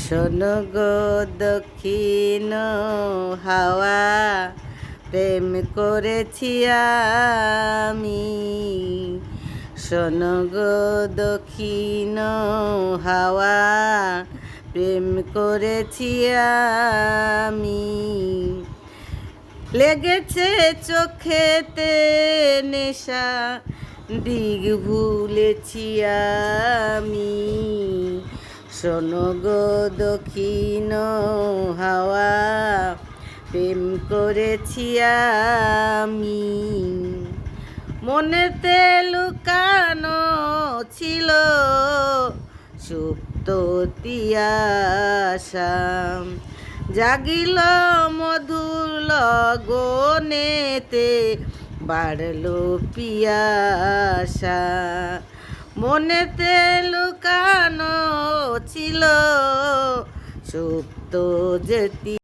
শোনো গো দক্ষিণ হাওয়া, প্রেম করেছি আমি। শোনো গো দক্ষিণ হাওয়া, প্রেম করেছি আমি। লেগেছে চোখেতে নেশা, দিক ভুলেছি আমি। শোনো গো দক্ষিণ হাওয়া, প্রেম করেছি আমি। মনেতে লুকানো ছিল সুপ্ত তিয়াসা, জাগিল মধুর লগনেতে, বাড়ল পিয়াসা। মনেতে লুকানো ছিল সুপ্ত যে